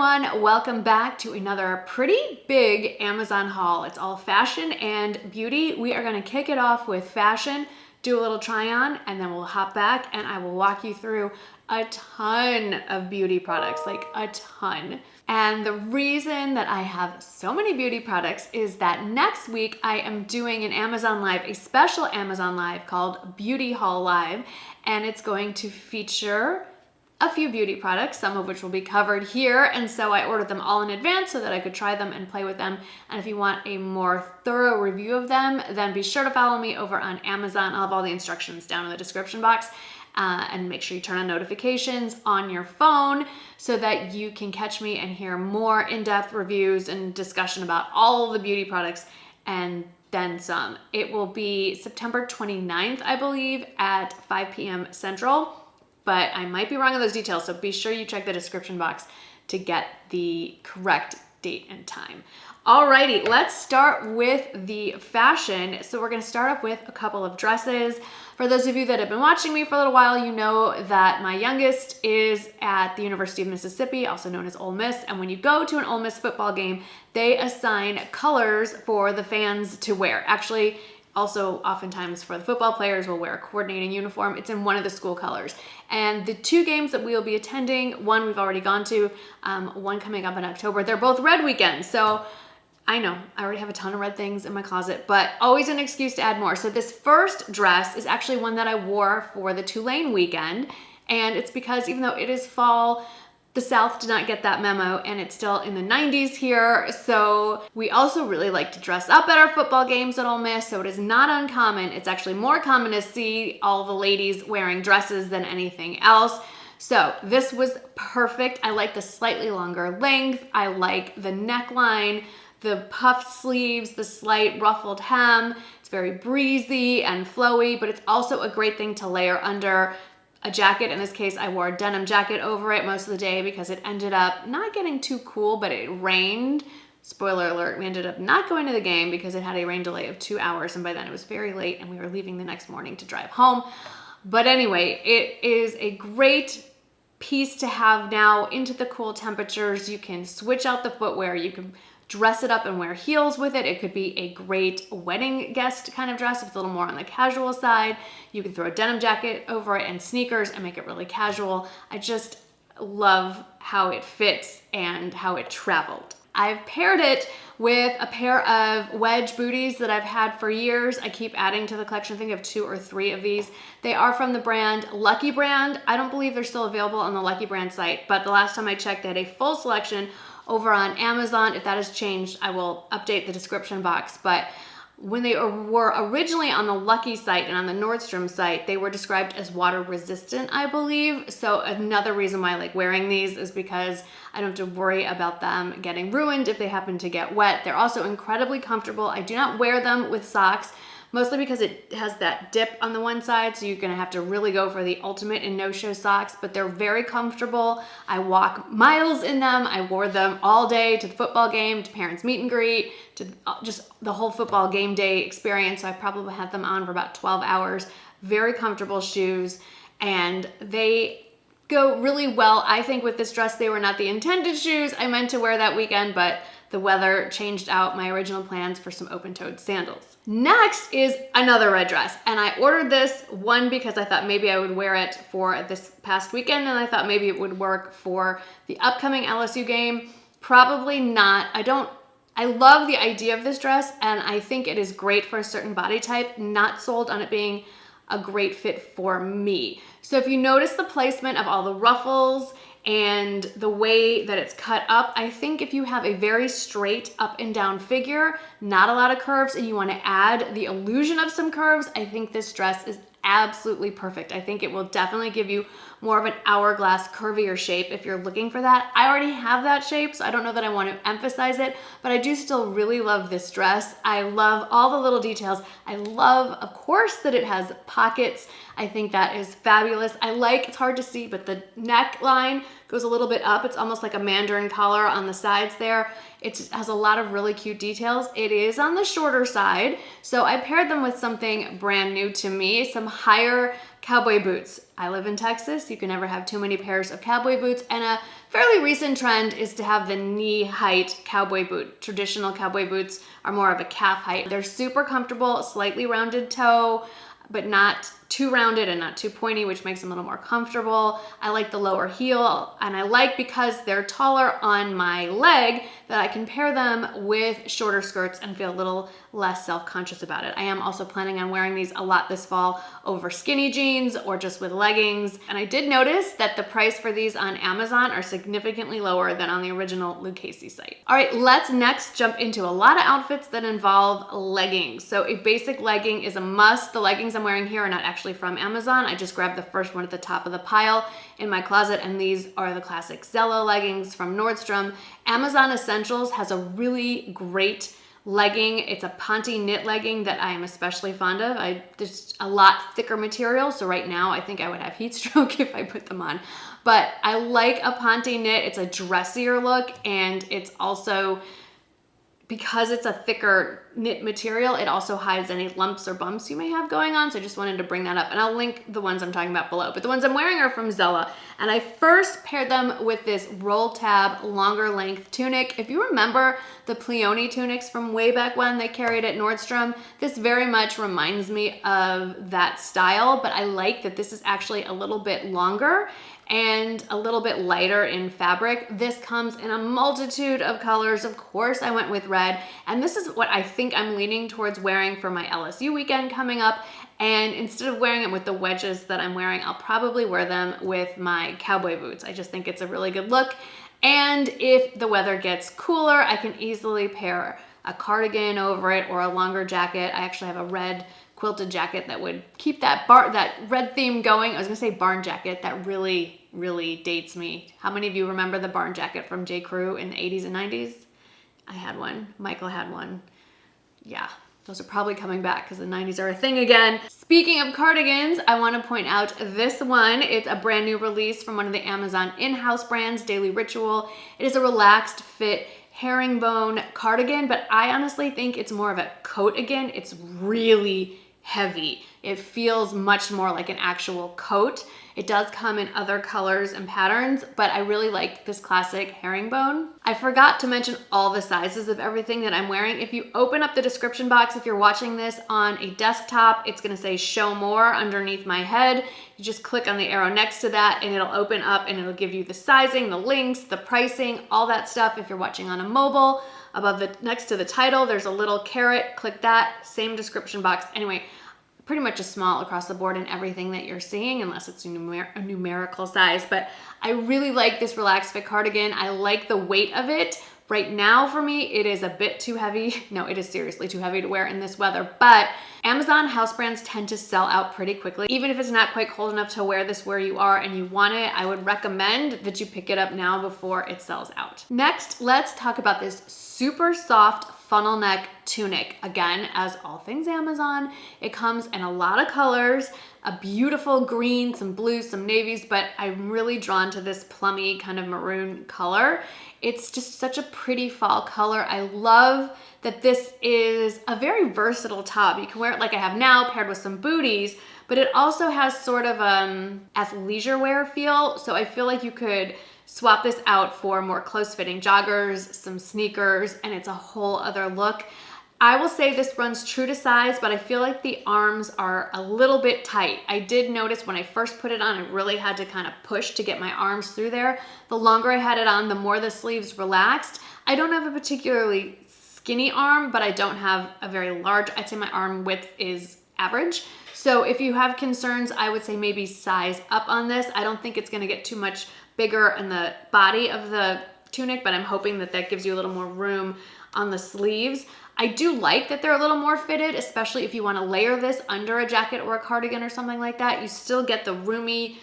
everyone, welcome back to another pretty big Amazon haul. It's all fashion and beauty. We are gonna kick it off with fashion, do a little try on, and then we'll hop back and I will walk you through a ton of beauty products, like a ton. And the reason that I have so many beauty products is that next week I am doing an Amazon Live, a special Amazon Live called Beauty Haul Live, and it's going to feature a few beauty products, some of which will be covered here. And so I ordered them all in advance so that I could try them and play with them. And if you want a more thorough review of them, then be sure to follow me over on Amazon. I'll have all the instructions down in the description box. And make sure you turn on notifications on your phone so that you can catch me and hear more in-depth reviews and discussion about all of the beauty products and then some. It will be September 29th, I believe, at 5 p.m. Central. But I might be wrong on those details, so be sure you check the description box to get the correct date and time. Alrighty, let's start with the fashion. So we're gonna start off with a couple of dresses. For those of you that have been watching me for a little while, you know that my youngest is at the University of Mississippi, also known as Ole Miss. And when you go to an Ole Miss football game, they assign colors for the fans to wear. Actually, also, oftentimes for the football players, will wear a coordinating uniform. It's in one of the school colors. And the two games that we will be attending, one we've already gone to, one coming up in October, they're both red weekends. So I know, I already have a ton of red things in my closet, but always an excuse to add more. So this first dress is actually one that I wore for the Tulane weekend. And it's because even though it is fall, the South did not get that memo and it's still in the 90s here. So we also really like to dress up at our football games at Ole Miss. So it is not uncommon. It's actually more common to see all the ladies wearing dresses than anything else. So this was perfect. I like the slightly longer length. I like the neckline, the puffed sleeves, the slight ruffled hem. It's very breezy and flowy, but it's also a great thing to layer under a jacket. In this case, I wore a denim jacket over it most of the day because it ended up not getting too cool, but it rained. Spoiler alert, we ended up not going to the game because it had a rain delay of 2 hours, and by then it was very late and we were leaving the next morning to drive home. But anyway, it is a great piece to have now into the cool temperatures. You can switch out the footwear, you can dress it up and wear heels with it. It could be a great wedding guest kind of dress if it's a little more on the casual side. You can throw a denim jacket over it and sneakers and make it really casual. I just love how it fits and how it traveled. I've paired it with a pair of Wedge booties that I've had for years. I keep adding to the collection. I think I have 2 or 3 of these. They are from the brand Lucky Brand. I don't believe they're still available on the Lucky Brand site, but the last time I checked, they had a full selection over on Amazon. If that has changed, I will update the description box. But when they were originally on the Lucky site and on the Nordstrom site, they were described as water resistant, I believe. So another reason why I like wearing these is because I don't have to worry about them getting ruined if they happen to get wet. They're also incredibly comfortable. I do not wear them with socks, mostly because it has that dip on the one side, so you're gonna have to really go for the ultimate in no-show socks, but they're very comfortable. I walk miles in them. I wore them all day to the football game, to parents' meet and greet, to just the whole football game day experience. So I probably had them on for about 12 hours. Very comfortable shoes, and they go really well. I think with this dress, they were not the intended shoes I meant to wear that weekend, but the weather changed out my original plans for some open-toed sandals. Next is another red dress, and I ordered this one because I thought maybe I would wear it for this past weekend, and I thought maybe it would work for the upcoming LSU game. Probably not. I love the idea of this dress, and I think it is great for a certain body type. Not sold on it being a great fit for me. So if you notice the placement of all the ruffles and the way that it's cut up, I think if you have a very straight up and down figure, not a lot of curves, and you want to add the illusion of some curves, I think this dress is absolutely perfect. I think it will definitely give you more of an hourglass, curvier shape if you're looking for that. I already have that shape, so I don't know that I want to emphasize it, but I do still really love this dress. I love all the little details. I love, of course, that it has pockets. I think that is fabulous. I like, it's hard to see, but the neckline goes a little bit up. It's almost like a mandarin collar on the sides there. It has a lot of really cute details. It is on the shorter side, so I paired them with something brand new to me, some higher cowboy boots. I live in Texas. You can never have too many pairs of cowboy boots, and a fairly recent trend is to have the knee height cowboy boot. Traditional cowboy boots are more of a calf height. They're super comfortable, slightly rounded toe, but not too rounded and not too pointy, which makes them a little more comfortable. I like the lower heel, and I like, because they're taller on my leg, that I can pair them with shorter skirts and feel a little less self-conscious about it. I am also planning on wearing these a lot this fall over skinny jeans or just with leggings. And I did notice that the price for these on Amazon are significantly lower than on the original Lucchese site. All right, let's next jump into a lot of outfits that involve leggings. So a basic legging is a must. The leggings I'm wearing here are not actually from Amazon. I just grabbed the first one at the top of the pile in my closet, and these are the classic Zella leggings from Nordstrom. Amazon Essentials has a really great legging. It's a ponte knit legging that I am especially fond of. There's a lot thicker material, so right now I think I would have heat stroke if I put them on. But I like a ponte knit. It's a dressier look, and it's also, because it's a thicker knit material, it also hides any lumps or bumps you may have going on. So I just wanted to bring that up, and I'll link the ones I'm talking about below. But the ones I'm wearing are from Zella, and I first paired them with this roll tab longer length tunic. If you remember the Pleone tunics from way back when they carried at Nordstrom, this very much reminds me of that style, but I like that this is actually a little bit longer and a little bit lighter in fabric. This comes in a multitude of colors. Of course, I went with red, and this is what I think I'm leaning towards wearing for my LSU weekend coming up. And instead of wearing it with the wedges that I'm wearing, I'll probably wear them with my cowboy boots. I just think it's a really good look. And if the weather gets cooler, I can easily pair a cardigan over it or a longer jacket. I actually have a red quilted jacket that would keep that red theme going. I was gonna say barn jacket. That really dates me. How many of you remember the barn jacket from J. Crew in the 80s and 90s? I had one. Michael had one. Yeah, those are probably coming back because the 90s are a thing again. Speaking of cardigans, I want to point out this one. It's a brand new release from one of the Amazon in-house brands, Daily Ritual. It is a relaxed fit herringbone cardigan, but I honestly think it's more of a coat again. It's really heavy. It feels much more like an actual coat. It does come in other colors and patterns, but I really like this classic herringbone. I forgot to mention all the sizes of everything that I'm wearing. If you open up the description box, if you're watching this on a desktop, it's gonna say show more underneath my head. You just click on the arrow next to that and it'll open up and it'll give you the sizing, the links, the pricing, all that stuff. If you're watching on a mobile, next to the title, there's a little caret. Click that, same description box. Anyway, pretty much a small across the board in everything that you're seeing, unless it's a numerical size. But I really like this relaxed fit cardigan. I like the weight of it. Right now for me, it is a bit too heavy. No, it is seriously too heavy to wear in this weather, but Amazon house brands tend to sell out pretty quickly. Even if it's not quite cold enough to wear this where you are and you want it, I would recommend that you pick it up now before it sells out. Next, let's talk about this super soft funnel neck tunic. Again, as all things Amazon, it comes in a lot of colors, a beautiful green, some blues, some navies, but I'm really drawn to this plummy kind of maroon color. It's just such a pretty fall color. I love that this is a very versatile top. You can wear it like I have now, paired with some booties, but it also has sort of athleisure wear feel. So I feel like you could swap this out for more close-fitting joggers, some sneakers, and it's a whole other look. I will say this runs true to size, but I feel like the arms are a little bit tight. I did notice when I first put it on, I really had to kind of push to get my arms through there. The longer I had it on, the more the sleeves relaxed. I don't have a particularly skinny arm, but I don't have a very large, I'd say my arm width is average. So if you have concerns, I would say maybe size up on this. I don't think it's gonna get too much bigger in the body of the tunic, but I'm hoping that that gives you a little more room on the sleeves. I do like that they're a little more fitted, especially if you want to layer this under a jacket or a cardigan or something like that. You still get the roomy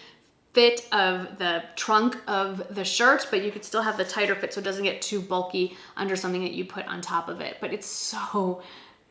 fit of the trunk of the shirt, but you could still have the tighter fit so it doesn't get too bulky under something that you put on top of it. But it's so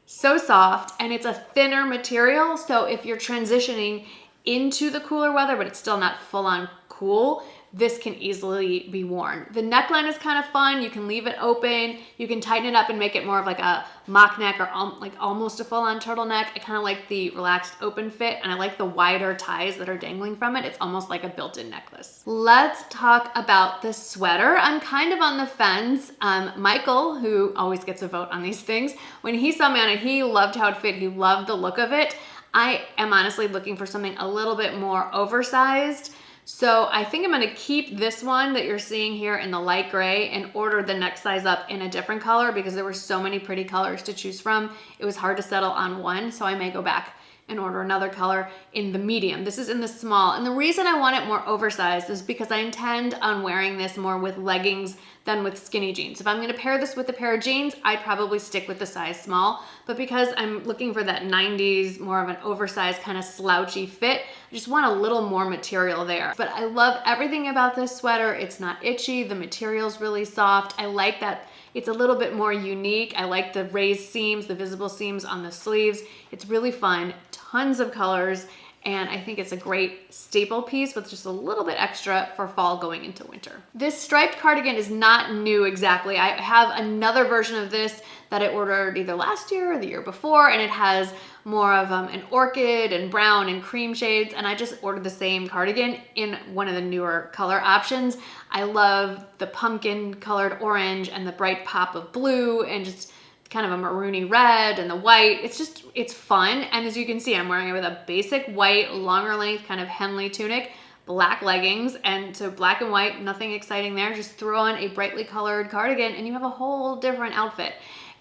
soft, and it's a thinner material, so if you're transitioning into the cooler weather, but it's still not full on cool, this can easily be worn. The neckline is kind of fun. You can leave it open. You can tighten it up and make it more of like a mock neck or like almost a full-on turtleneck. I kind of like the relaxed open fit, and I like the wider ties that are dangling from it. It's almost like a built-in necklace. Let's talk about the sweater. I'm kind of on the fence. Michael, who always gets a vote on these things, when he saw me on it, he loved how it fit. He loved the look of it. I am honestly looking for something a little bit more oversized. So I think I'm gonna keep this one that you're seeing here in the light gray and order the next size up in a different color because there were so many pretty colors to choose from. It was hard to settle on one, so I may go back and order another color in the medium. This is in the small. And the reason I want it more oversized is because I intend on wearing this more with leggings than with skinny jeans. If I'm gonna pair this with a pair of jeans, I'd probably stick with the size small. But because I'm looking for that 90s, more of an oversized kind of slouchy fit, I just want a little more material there. But I love everything about this sweater. It's not itchy, the material's really soft. I like that it's a little bit more unique. I like the raised seams, the visible seams on the sleeves. It's really fun, tons of colors, and I think it's a great staple piece with just a little bit extra for fall going into winter. This striped cardigan is not new exactly. I have another version of this that I ordered either last year or the year before, and it has more of an orchid and brown and cream shades, and I just ordered the same cardigan in one of the newer color options. I love the pumpkin colored orange and the bright pop of blue and just kind of a maroony red and the white. It's fun. And as you can see, I'm wearing it with a basic white, longer length kind of Henley tunic, black leggings. And so black and white, nothing exciting there. Just throw on a brightly colored cardigan and you have a whole different outfit.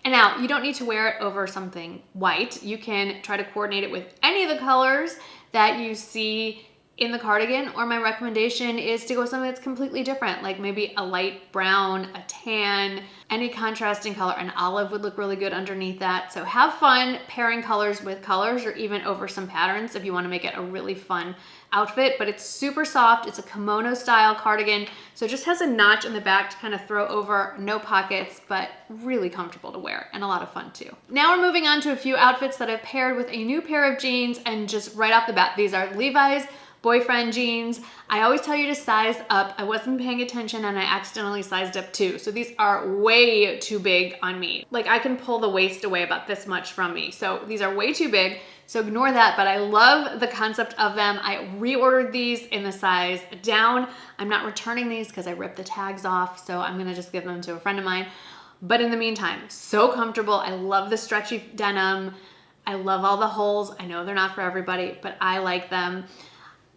And now you don't need to wear it over something white. You can try to coordinate it with any of the colors that you see in the cardigan, or my recommendation is to go with something that's completely different, like maybe a light brown, a tan, any contrasting color. An olive would look really good underneath that. So have fun pairing colors with colors or even over some patterns if you want to make it a really fun outfit. But it's super soft. It's a kimono style cardigan. So it just has a notch in the back to kind of throw over, no pockets, but really comfortable to wear and a lot of fun too. Now we're moving on to a few outfits that I've paired with a new pair of jeans, and just right off the bat, these are Levi's boyfriend jeans. I always tell you to size up. I wasn't paying attention and I accidentally sized up too. So these are way too big on me. Like I can pull the waist away about this much from me. So these are way too big. So ignore that, but I love the concept of them. I reordered these in the size down. I'm not returning these because I ripped the tags off. So I'm gonna just give them to a friend of mine. But in the meantime, so comfortable. I love the stretchy denim. I love all the holes. I know they're not for everybody, but I like them.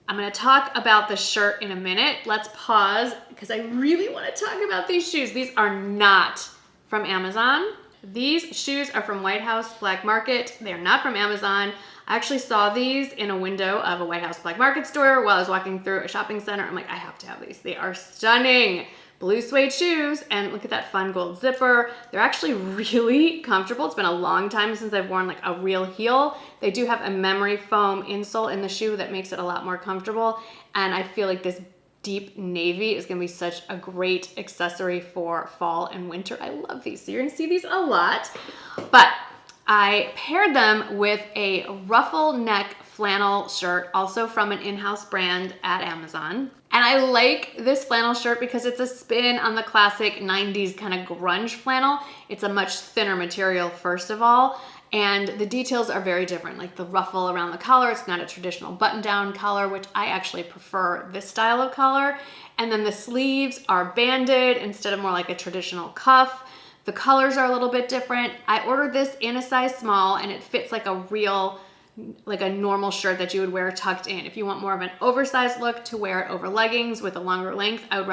I'm gonna talk about the shirt in a minute. Let's pause because I really wanna talk about these shoes. These are not from Amazon. These shoes are from White House Black Market. They are not from Amazon. I actually saw these in a window of a White House Black Market store while I was walking through a shopping center. I'm like, I have to have these. They are stunning. Blue suede shoes, and look at that fun gold zipper. They're actually really comfortable. It's been a long time since I've worn like a real heel. They do have a memory foam insole in the shoe that makes it a lot more comfortable, and I feel like this deep navy is gonna be such a great accessory for fall and winter. I love these. So you're gonna see these a lot, but I paired them with a ruffle neck flannel shirt, also from an in-house brand at Amazon. And I like this flannel shirt because it's a spin on the classic 90s kind of grunge flannel. It's a much thinner material, first of all, and the details are very different. Like the ruffle around the collar, it's not a traditional button-down collar, which I actually prefer this style of collar. And then the sleeves are banded instead of more like a traditional cuff. The colors are a little bit different. I ordered this in a size small and it fits like a real, like a normal shirt that you would wear tucked in. If you want more of an oversized look to wear it over leggings with a longer length, I would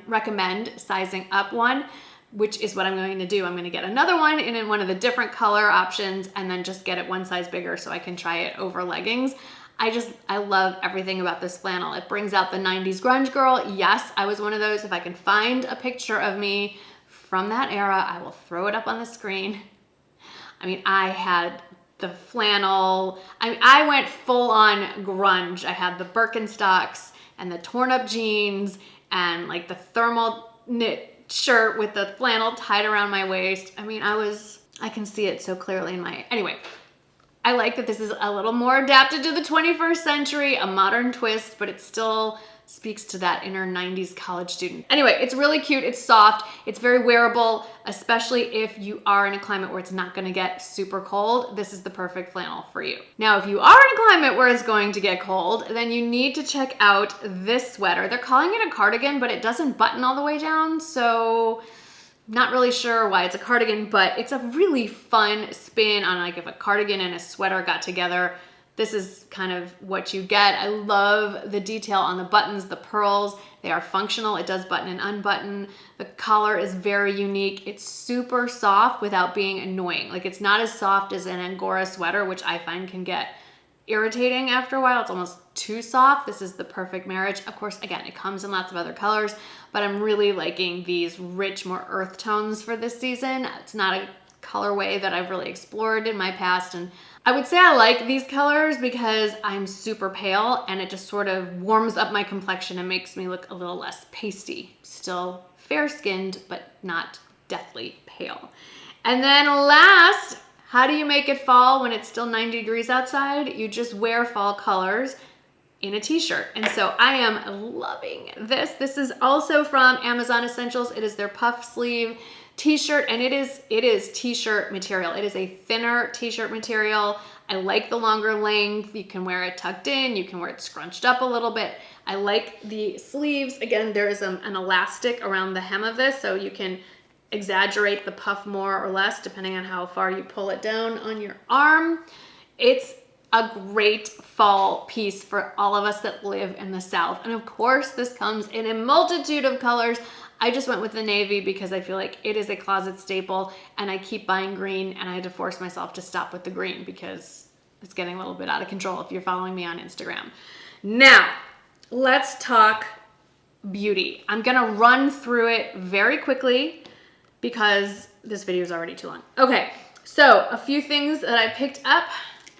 recommend sizing up one, which is what I'm going to do. I'm gonna get another one in one of the different color options and then just get it one size bigger so I can try it over leggings. I love everything about this flannel. It brings out the 90s grunge girl. Yes, I was one of those. If I can find a picture of me from that era, I will throw it up on the screen. I mean, I had the flannel. I went full on grunge. I had the Birkenstocks and the torn up jeans and like the thermal knit shirt with the flannel tied around my waist. I mean, I can see it so clearly in my, anyway, I like that this is a little more adapted to the 21st century, a modern twist, but it still speaks to that inner 90s college student. Anyway, it's really cute, it's soft, it's very wearable, especially if you are in a climate where it's not gonna get super cold. This is the perfect flannel for you. Now, if you are in a climate where it's going to get cold, then you need to check out this sweater. They're calling it a cardigan, but it doesn't button all the way down, so not really sure why it's a cardigan, but it's a really fun spin on like if a cardigan and a sweater got together. This is kind of what you get. I love the detail on the buttons, the pearls. They are functional. It does button and unbutton. The collar is very unique. It's super soft without being annoying. Like it's not as soft as an Angora sweater, which I find can get irritating after a while. It's almost too soft. This is the perfect marriage. Of course, again, it comes in lots of other colors, but I'm really liking these rich, more earth tones for this season. It's not a colorway that I've really explored in my past, and I would say I like these colors because I'm super pale and it just sort of warms up my complexion and makes me look a little less pasty. Still fair-skinned, but not deathly pale. And then last, how do you make it fall when it's still 90 degrees outside? You just wear fall colors in a t-shirt. And so I am loving this. This is also from Amazon Essentials. It is their puff sleeve t-shirt, and it is t-shirt material. It is a thinner t-shirt material. I like the longer length. You can wear it tucked in. You can wear it scrunched up a little bit. I like the sleeves. Again, there is an elastic around the hem of this, so you can exaggerate the puff more or less depending on how far you pull it down on your arm. It's a great fall piece for all of us that live in the South. And of course, this comes in a multitude of colors. I just went with the navy because I feel like it is a closet staple and I keep buying green, and I had to force myself to stop with the green because it's getting a little bit out of control if you're following me on Instagram. Now, let's talk beauty. I'm gonna run through it very quickly because this video is already too long. Okay, so a few things that I picked up.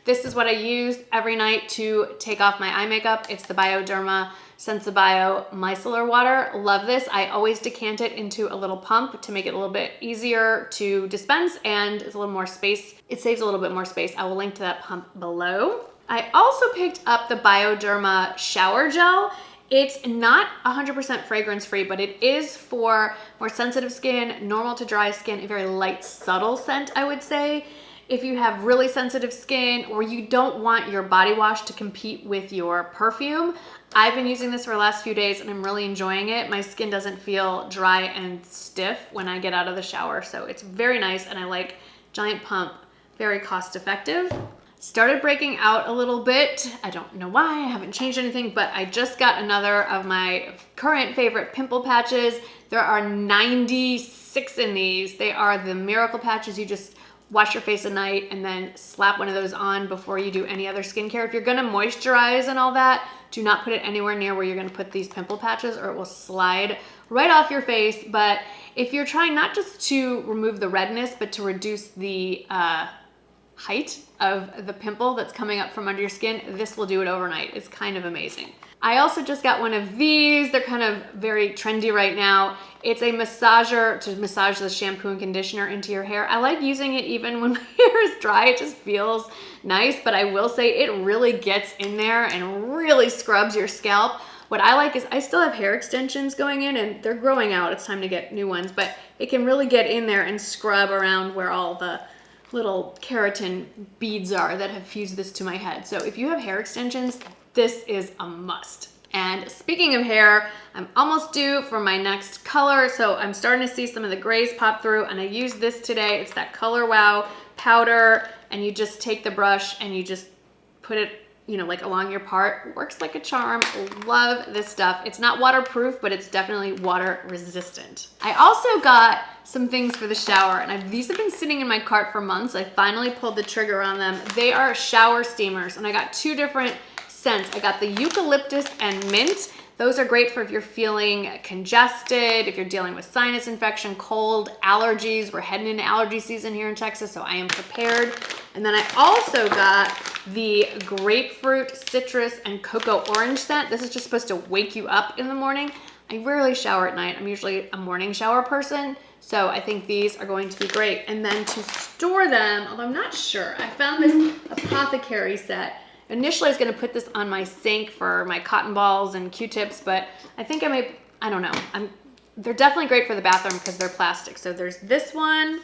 This is what I use every night to take off my eye makeup. It's the Bioderma Sensibio micellar water. Love this. I always decant it into a little pump to make it a little bit easier to dispense, and it's a little more space. It saves a little bit more space. I will link to that pump below. I also picked up the Bioderma shower gel. It's not 100% fragrance free, but it is for more sensitive skin, normal to dry skin, a very light, subtle scent, I would say. If you have really sensitive skin or you don't want your body wash to compete with your perfume, I've been using this for the last few days and I'm really enjoying it. My skin doesn't feel dry and stiff when I get out of the shower, so it's very nice, and I like giant pump, very cost effective. Started breaking out a little bit. I don't know why, I haven't changed anything, but I just got another of my current favorite pimple patches. There are 96 in these. They are the miracle patches. You just wash your face at night and then slap one of those on before you do any other skincare. If you're gonna moisturize and all that, do not put it anywhere near where you're gonna put these pimple patches or it will slide right off your face. But if you're trying not just to remove the redness, but to reduce the height of the pimple that's coming up from under your skin, this will do it overnight. It's kind of amazing. I also just got one of these. They're kind of very trendy right now. It's a massager to massage the shampoo and conditioner into your hair. I like using it even when my hair is dry. It just feels nice, but I will say it really gets in there and really scrubs your scalp. What I like is I still have hair extensions going in and they're growing out. It's time to get new ones, but it can really get in there and scrub around where all the little keratin beads are that have fused this to my head. So if you have hair extensions, this is a must. And speaking of hair, I'm almost due for my next color. So I'm starting to see some of the grays pop through, and I used this today. It's that Color Wow powder, and you just take the brush and you just put it, you know, like along your part. Works like a charm. Love this stuff. It's not waterproof, but it's definitely water resistant. I also got some things for the shower, and these have been sitting in my cart for months. I finally pulled the trigger on them. They are shower steamers, and I got two different scents. I got the eucalyptus and mint. Those are great for if you're feeling congested, if you're dealing with sinus infection, cold, allergies. We're heading into allergy season here in Texas, so I am prepared. And then I also got the grapefruit, citrus, and cocoa orange scent. This is just supposed to wake you up in the morning. I rarely shower at night. I'm usually a morning shower person. So I think these are going to be great. And then to store them, although I'm not sure, I found this apothecary set. Initially I was gonna put this on my sink for my cotton balls and Q-tips, but I think I don't know. They're definitely great for the bathroom because they're plastic. So there's this one,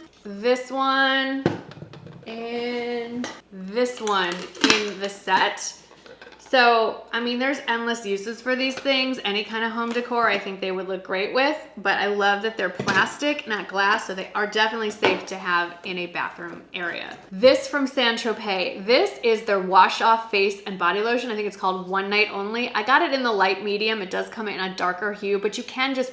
and this one in the set. So, I mean, there's endless uses for these things. Any kind of home decor I think they would look great with, but I love that they're plastic, not glass, so they are definitely safe to have in a bathroom area. This from Saint-Tropez. This is their wash off face and body lotion. I think it's called One Night Only. I got it in the light medium. It does come in a darker hue, but you can just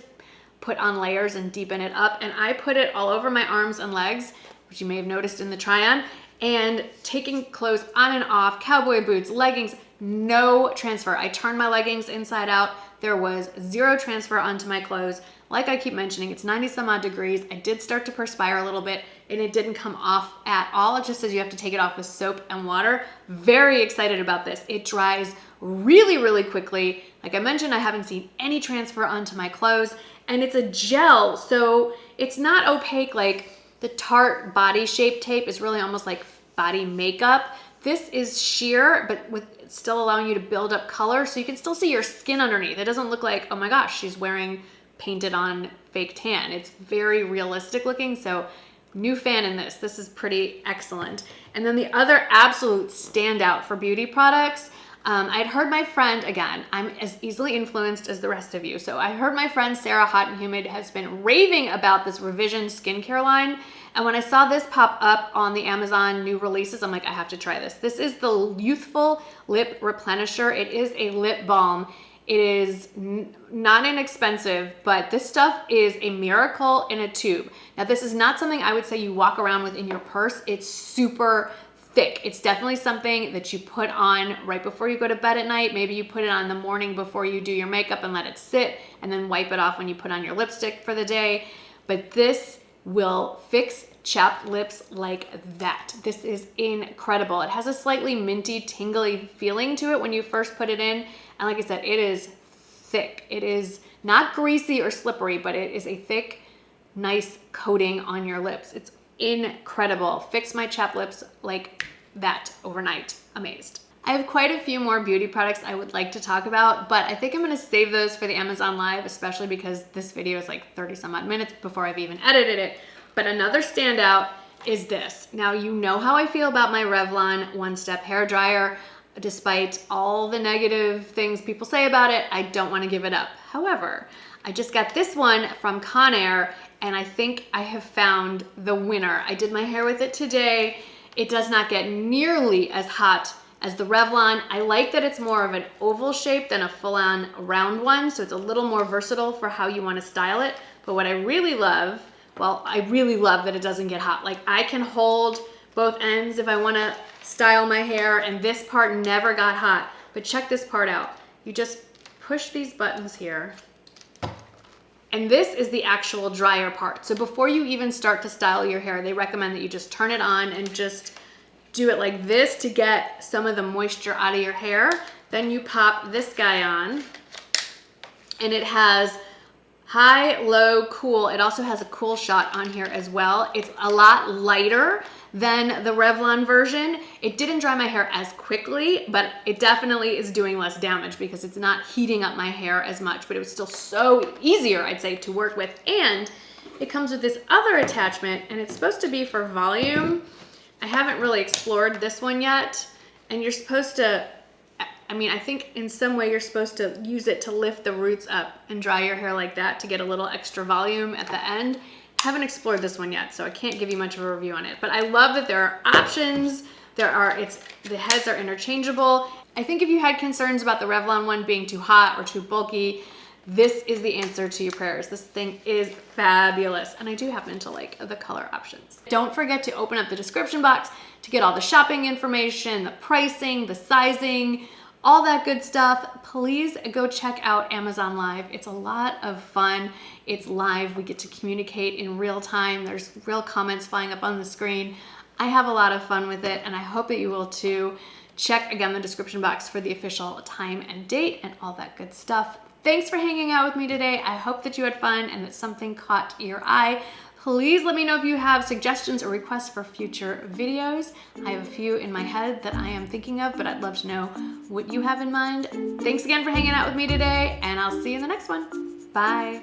put on layers and deepen it up. And I put it all over my arms and legs, which you may have noticed in the try-on, and taking clothes on and off, cowboy boots, leggings, no transfer. I turned my leggings inside out. There was zero transfer onto my clothes. Like I keep mentioning, it's 90 some odd degrees. I did start to perspire a little bit and it didn't come off at all. It just says you have to take it off with soap and water. Very excited about this. It dries really, really quickly. Like I mentioned, I haven't seen any transfer onto my clothes, and it's a gel, so it's not opaque like the Tarte body shape tape is really almost like body makeup. This is sheer, but with still allowing you to build up color, so you can still see your skin underneath. It doesn't look like, oh my gosh, she's wearing painted on fake tan. It's very realistic looking, so new fan in this. This is pretty excellent. And then the other absolute standout for beauty products, I'd heard my friend, again, I'm as easily influenced as the rest of you. So I heard my friend Sarah Hot and Humid has been raving about this Revision skincare line. And when I saw this pop up on the Amazon new releases, I'm like, I have to try this. This is the Youthful Lip Replenisher. It is a lip balm. It is not inexpensive, but this stuff is a miracle in a tube. Now, this is not something I would say you walk around with in your purse. It's super thick. It's definitely something that you put on right before you go to bed at night. Maybe you put it on the morning before you do your makeup and let it sit, and then wipe it off when you put on your lipstick for the day. But this will fix chapped lips like that. This is incredible. It has a slightly minty, tingly feeling to it when you first put it in. And like I said, it is thick. It is not greasy or slippery, but it is a thick, nice coating on your lips. It's incredible. Fix my chapped lips like that overnight. Amazed. I have quite a few more beauty products I would like to talk about, but I think I'm gonna save those for the Amazon Live, especially because this video is like 30 some odd minutes before I've even edited it. But another standout is this. Now, you know how I feel about my Revlon One Step Hair Dryer. Despite all the negative things people say about it, I don't want to give it up. However, I just got this one from Conair, and I think I have found the winner. I did my hair with it today. It does not get nearly as hot as the Revlon. I like that it's more of an oval shape than a full-on round one, so it's a little more versatile for how you want to style it. But what I really love, well, I really love that it doesn't get hot. Like, I can hold both ends if I want to style my hair, and this part never got hot. But check this part out. You just push these buttons here, and this is the actual dryer part. So before you even start to style your hair, they recommend that you just turn it on and just do it like this to get some of the moisture out of your hair. Then you pop this guy on, and it has high, low, cool. It also has a cool shot on here as well. It's a lot lighter than the Revlon version. It didn't dry my hair as quickly, but it definitely is doing less damage because it's not heating up my hair as much, but it was still so easier, I'd say, to work with. And it comes with this other attachment, and it's supposed to be for volume. I haven't really explored this one yet, and you're supposed to, I mean, I think in some way you're supposed to use it to lift the roots up and dry your hair like that to get a little extra volume at the end. Haven't explored this one yet, so I can't give you much of a review on it, but I love that there are options. The heads are interchangeable. I think if you had concerns about the Revlon one being too hot or too bulky, this is the answer to your prayers. This thing is fabulous, and I do happen to like the color options. Don't forget to open up the description box to get all the shopping information, the pricing, the sizing, all that good stuff. Please go check out Amazon Live. It's a lot of fun. It's live. We get to communicate in real time. There's real comments flying up on the screen. I have a lot of fun with it, and I hope that you will too. Check again the description box for the official time and date and all that good stuff. Thanks for hanging out with me today. I hope that you had fun and that something caught your eye. Please let me know if you have suggestions or requests for future videos. I have a few in my head that I am thinking of, but I'd love to know what you have in mind. Thanks again for hanging out with me today, and I'll see you in the next one. Bye.